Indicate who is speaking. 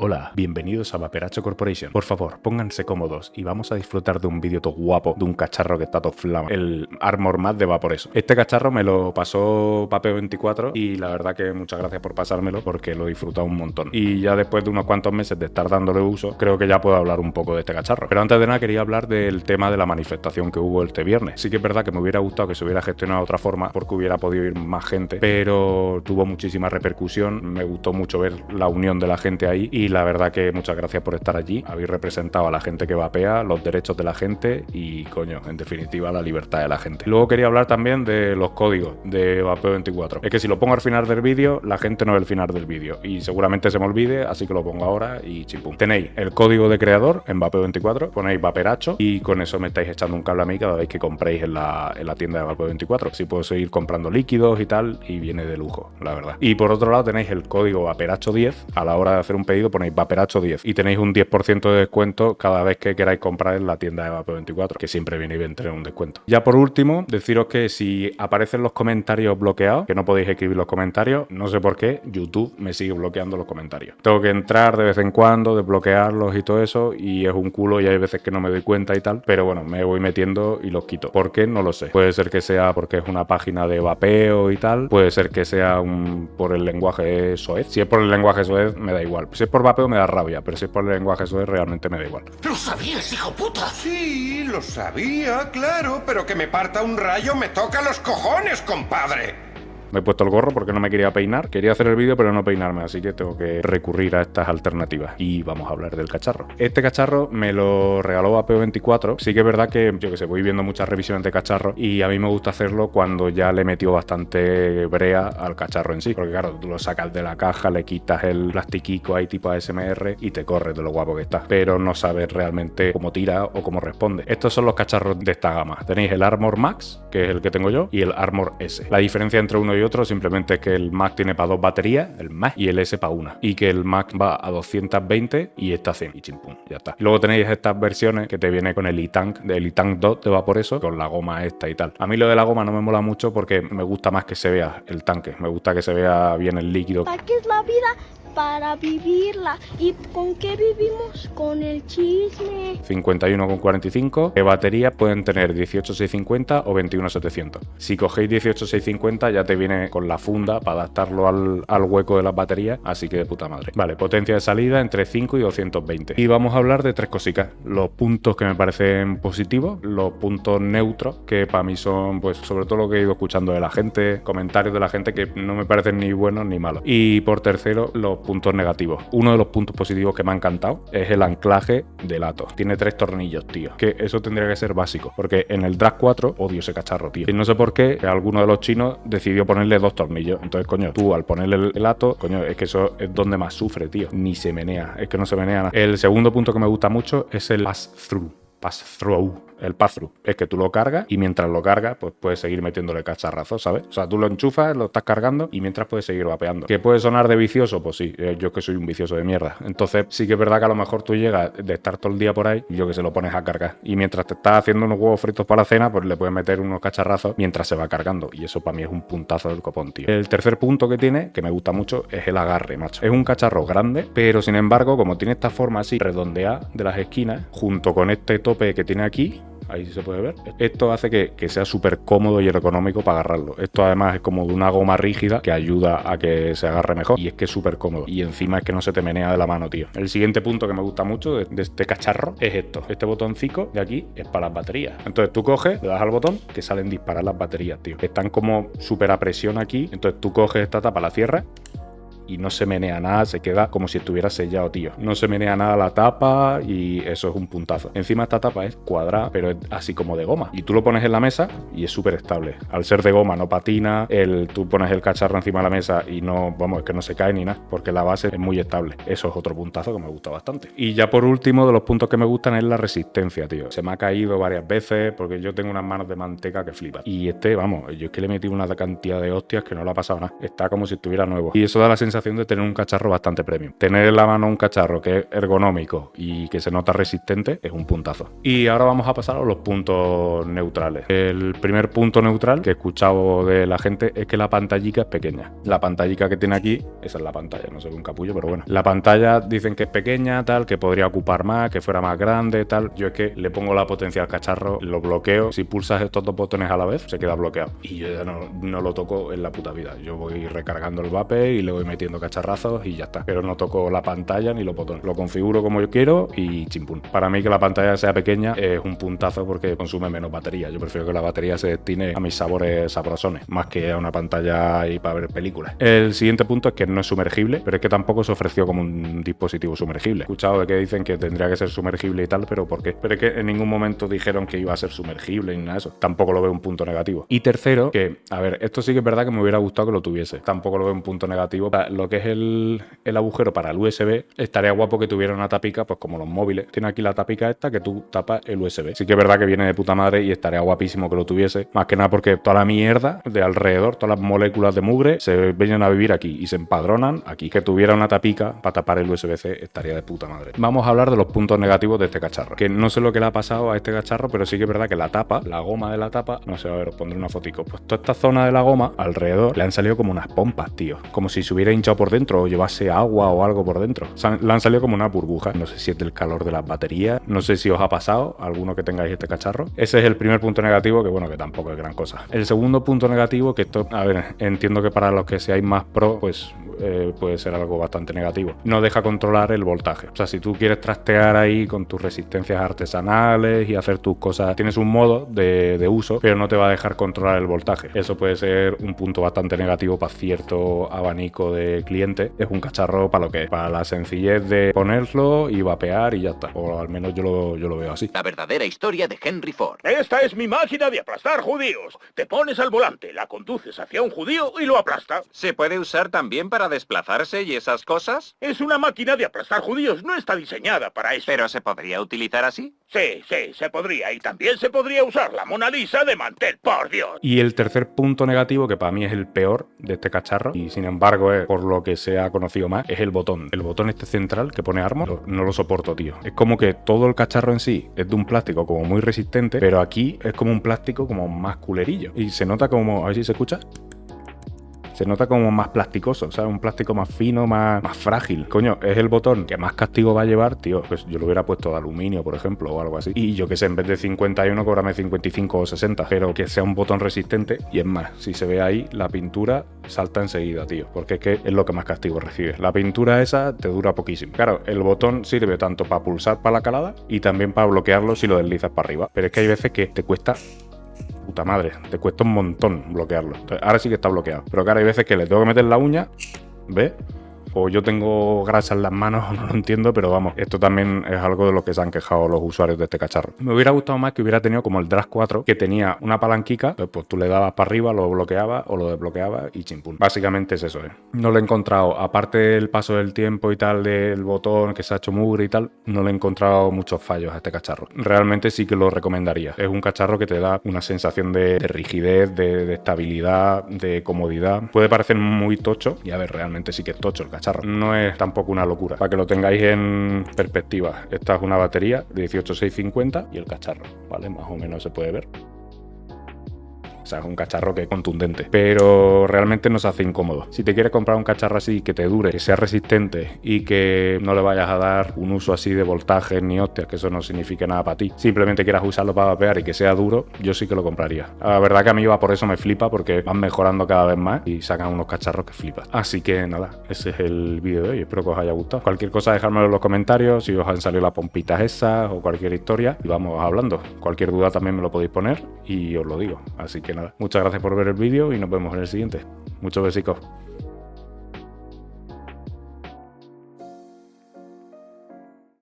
Speaker 1: Hola, bienvenidos a Vaperacho Corporation. Por favor, pónganse cómodos y vamos a disfrutar de un vídeo todo guapo de un cacharro que está todo flama, el Armor Mat de Vaporeso. Este cacharro me lo pasó Vapeo24 y la verdad que muchas gracias por pasármelo porque lo he disfrutado un montón. Y ya después de unos cuantos meses de estar dándole uso, creo que ya puedo hablar un poco de este cacharro. Pero antes de nada quería hablar del tema de la manifestación que hubo este viernes. Sí que es verdad que me hubiera gustado que se hubiera gestionado de otra forma porque hubiera podido ir más gente, pero tuvo muchísima repercusión. Me gustó mucho ver la unión de la gente ahí y la verdad que muchas gracias por estar allí. Habéis representado a la gente que vapea, los derechos de la gente y, coño, en definitiva, la libertad de la gente. Luego quería hablar también de los códigos de Vapeo24. Es que si lo pongo al final del vídeo, la gente no ve el final del vídeo y seguramente se me olvide, así que lo pongo ahora y chimpum. Tenéis el código de creador en Vapeo24, ponéis Vaperacho y con eso me estáis echando un cable a mí cada vez que compréis en la tienda de Vapeo24. Así puedo seguir comprando líquidos y tal y viene de lujo, la verdad. Y por otro lado tenéis el código Vaperacho10. A la hora de hacer un pedido ponéis Vaperacho10 y tenéis un 10% de descuento cada vez que queráis comprar en la tienda de Vapeo24, que siempre viene bien tener un descuento. Ya por último, deciros que si aparecen los comentarios bloqueados, que no podéis escribir los comentarios, no sé por qué, YouTube me sigue bloqueando los comentarios. Tengo que entrar de vez en cuando, desbloquearlos y todo eso, y es un culo y hay veces que no me doy cuenta y tal, pero bueno, me voy metiendo y los quito. ¿Por qué? No lo sé. Puede ser que sea porque es una página de vapeo y tal, puede ser que sea por el lenguaje soez. Si es por el lenguaje soez, me da igual. Si es por vapeo, me da rabia, pero si es por el lenguaje soez, realmente me da igual.
Speaker 2: ¡Lo sabías, hijo puta!
Speaker 3: Sí, lo sabía, claro, pero que me parta un rayo me toca los cojones, compadre.
Speaker 1: Me he puesto el gorro porque no me quería peinar. Quería hacer el vídeo pero no peinarme, así que tengo que recurrir a estas alternativas. Y vamos a hablar del cacharro. Este cacharro me lo regaló Vapeo24. Sí que es verdad que, yo que sé, voy viendo muchas revisiones de cacharro y a mí me gusta hacerlo cuando ya le metió bastante brea al cacharro en sí. Porque claro, tú lo sacas de la caja, le quitas el plastiquico ahí tipo ASMR y te corres de lo guapo que está. Pero no sabes realmente cómo tira o cómo responde. Estos son los cacharros de esta gama. Tenéis el Armor Max, que es el que tengo yo, y el Armor S. La diferencia entre uno y otro simplemente es que el Mac tiene para 2 baterías, el Mac, y el S para una. Y que el Mac va a 220 y esta a 100. Y chimpum, ya está. Y luego tenéis estas versiones que te viene con el e-Tank, del e-Tank 2 de Vaporeso, con la goma esta y tal. A mí lo de la goma no me mola mucho porque me gusta más que se vea el tanque. Me gusta que se vea bien el líquido.
Speaker 4: ¿Para qué es la vida? Para vivirla. ¿Y con qué vivimos? Con el chisme.
Speaker 1: 51,45. De batería pueden tener 18,650 o 21,700. Si cogéis 18,650 ya te viene con la funda para adaptarlo al hueco de las baterías, así que de puta madre. Vale, potencia de salida entre 5 y 220. Y vamos a hablar de tres cositas. Los puntos que me parecen positivos, los puntos neutros, que para mí son, pues, sobre todo lo que he ido escuchando de la gente, comentarios de la gente que no me parecen ni buenos ni malos. Y por tercero, los puntos negativos. Uno de los puntos positivos que me ha encantado es el anclaje del Atos. Tiene 3 tornillos, tío. Que eso tendría que ser básico, porque en el Drag 4 odio ese cacharro, tío. Y no sé por qué alguno de los chinos decidió ponerle 2 tornillos. Entonces, coño, tú al ponerle el Atos, coño, es que eso es donde más sufre, tío. Ni se menea. Es que no se menea nada. El segundo punto que me gusta mucho es el pass-through. El pass-through es que tú lo cargas y mientras lo cargas, pues puedes seguir metiéndole cacharrazos, ¿sabes? O sea, tú lo enchufas, lo estás cargando y mientras puedes seguir vapeando. ¿Que puede sonar de vicioso? Pues sí, yo que soy un vicioso de mierda. Entonces sí que es verdad que a lo mejor tú llegas de estar todo el día por ahí y yo que se lo pones a cargar. Y mientras te estás haciendo unos huevos fritos para la cena, pues le puedes meter unos cacharrazos mientras se va cargando. Y eso para mí es un puntazo del copón, tío. El tercer punto que tiene, que me gusta mucho, es el agarre, macho. Es un cacharro grande, pero sin embargo, como tiene esta forma así redondeada de las esquinas, junto con este tope que tiene aquí, ahí se puede ver. Esto hace que sea súper cómodo y ergonómico para agarrarlo. Esto además es como de una goma rígida que ayuda a que se agarre mejor y es que es súper cómodo. Y encima es que no se te menea de la mano, tío. El siguiente punto que me gusta mucho de este cacharro es esto. Este botoncito de aquí es para las baterías. Entonces tú coges, le das al botón, que salen disparar las baterías, tío. Están como súper a presión aquí. Entonces tú coges esta tapa, la cierras y no se menea nada, se queda como si estuviera sellado, tío. No se menea nada la tapa y eso es un puntazo. Encima esta tapa es cuadrada, pero es así como de goma. Y tú lo pones en la mesa y es súper estable. Al ser de goma no patina, tú pones el cacharro encima de la mesa y no, vamos, es que no se cae ni nada, porque la base es muy estable. Eso es otro puntazo que me gusta bastante. Y ya por último, de los puntos que me gustan es la resistencia, tío. Se me ha caído varias veces porque yo tengo unas manos de manteca que flipa. Y vamos, yo es que le metí una cantidad de hostias que no le ha pasado nada. Está como si estuviera nuevo. Y eso da la sensación sensación de tener un cacharro bastante premium. Tener en la mano un cacharro que es ergonómico y que se nota resistente es un puntazo. Y ahora vamos a pasar a los puntos neutrales. El primer punto neutral que he escuchado de la gente es que la pantallica es pequeña. La pantallica que tiene aquí, esa es la pantalla, no se ve un capullo, pero bueno. La pantalla dicen que es pequeña, tal, que podría ocupar más, que fuera más grande, tal. Yo es que le pongo la potencia al cacharro, lo bloqueo. Si pulsas estos dos botones a la vez, se queda bloqueado. Y yo ya no lo toco en la puta vida. Yo voy recargando el vape y le voy metiendo cacharrazos y ya está. Pero no toco la pantalla ni los botones. Lo configuro como yo quiero y chimpún. Para mí que la pantalla sea pequeña es un puntazo porque consume menos batería. Yo prefiero que la batería se destine a mis sabores sabrosones, más que a una pantalla ahí para ver películas. El siguiente punto es que no es sumergible, pero es que tampoco se ofreció como un dispositivo sumergible. He escuchado de que dicen que tendría que ser sumergible y tal, pero ¿por qué? Pero es que en ningún momento dijeron que iba a ser sumergible ni nada de eso. Tampoco lo veo un punto negativo. Y tercero, que, a ver, esto sí que es verdad que me hubiera gustado que lo tuviese. Tampoco lo veo un punto negativo. Lo que es el agujero para el USB, estaría guapo que tuviera una tapica, pues como los móviles. Tiene aquí la tapica esta que tú tapas el USB. Sí que es verdad que viene de puta madre y estaría guapísimo que lo tuviese. Más que nada porque toda la mierda de alrededor, todas las moléculas de mugre, se vienen a vivir aquí y se empadronan aquí. Que tuviera una tapica para tapar el USB-C estaría de puta madre. Vamos a hablar de los puntos negativos de este cacharro. Que no sé lo que le ha pasado a este cacharro, pero sí que es verdad que la tapa, la goma de la tapa, no sé, a ver, os pondré una fotico. Pues toda esta zona de la goma, alrededor, le han salido como unas pompas, tío. Como si se hubiera hinchado por dentro o llevase agua o algo por dentro. Le han salido como una burbuja. No sé si es del calor de las baterías. No sé si os ha pasado, alguno que tengáis este cacharro. Ese es el primer punto negativo, que bueno, que tampoco es gran cosa. El segundo punto negativo, que esto, a ver, entiendo que para los que seáis más pro, pues puede ser algo bastante negativo. No deja controlar el voltaje. O sea, si tú quieres trastear ahí con tus resistencias artesanales y hacer tus cosas, tienes un modo de uso, pero no te va a dejar controlar el voltaje. Eso puede ser un punto bastante negativo para cierto abanico de clientes. Es un cacharro para lo que es, para la sencillez de ponerlo y vapear y ya está. O al menos yo lo veo así.
Speaker 2: La verdadera historia de Henry Ford.
Speaker 5: Esta es mi máquina de aplastar judíos. Te pones al volante, la conduces hacia un judío y lo aplasta.
Speaker 2: ¿Se puede usar también para desplazarse y esas cosas?
Speaker 5: Es una máquina de aplastar judíos, no está diseñada para eso.
Speaker 2: ¿Pero se podría utilizar así?
Speaker 5: Sí, se podría. Y también se podría usar la Mona Lisa de mantel, por Dios.
Speaker 1: Y el tercer punto negativo, que para mí es el peor de este cacharro, y sin embargo es por lo que se ha conocido más, es el botón. El botón este central que pone Armor, no lo soporto, tío. Es como que todo el cacharro en sí es de un plástico como muy resistente, pero aquí es como un plástico como más culerillo. Y se nota como, a ver si se escucha. Se nota como más plasticoso, o sea, un plástico más fino, más frágil. Coño, es el botón que más castigo va a llevar, tío. Pues yo lo hubiera puesto de aluminio, por ejemplo, o algo así. Y yo que sé, en vez de 51, cóbrame 55 o 60. Pero que sea un botón resistente. Y es más, si se ve ahí, la pintura salta enseguida, tío. Porque es que es lo que más castigo recibe. La pintura esa te dura poquísimo. Claro, el botón sirve tanto para pulsar para la calada y también para bloquearlo si lo deslizas para arriba. Pero es que hay veces que te cuesta... puta madre, te cuesta un montón bloquearlo. Entonces, ahora sí que está bloqueado. Pero claro, hay veces que le tengo que meter la uña, ¿ves? O yo tengo grasa en las manos, no lo entiendo, pero vamos, esto también es algo de lo que se han quejado los usuarios de este cacharro. Me hubiera gustado más que hubiera tenido como el Drag 4, que tenía una palanquica, pues tú le dabas para arriba, lo bloqueabas o lo desbloqueabas y chimpún. Básicamente es eso, ¿eh? No lo he encontrado, aparte del paso del tiempo y tal, del botón que se ha hecho mugre y tal, no le he encontrado muchos fallos a este cacharro. Realmente sí que lo recomendaría. Es un cacharro que te da una sensación de rigidez, de estabilidad, de comodidad. Puede parecer muy tocho, y a ver, realmente sí que es tocho el cacharro. No es tampoco una locura. Para que lo tengáis en perspectiva, esta es una batería de 18650 y el cacharro, ¿vale? Más o menos se puede ver. O sea, es un cacharro que es contundente, pero realmente no se hace incómodo. Si te quieres comprar un cacharro así, que te dure, que sea resistente y que no le vayas a dar un uso así de voltajes ni hostias, que eso no signifique nada para ti, simplemente quieras usarlo para vapear y que sea duro, yo sí que lo compraría. La verdad que a mí va por eso me flipa, porque van mejorando cada vez más y sacan unos cacharros que flipas. Así que nada, ese es el vídeo de hoy, espero que os haya gustado. Cualquier cosa dejármelo en los comentarios, si os han salido las pompitas esas o cualquier historia, y vamos hablando. Cualquier duda también me lo podéis poner y os lo digo. Así que nada, muchas gracias por ver el vídeo y nos vemos en el siguiente. Muchos besicos.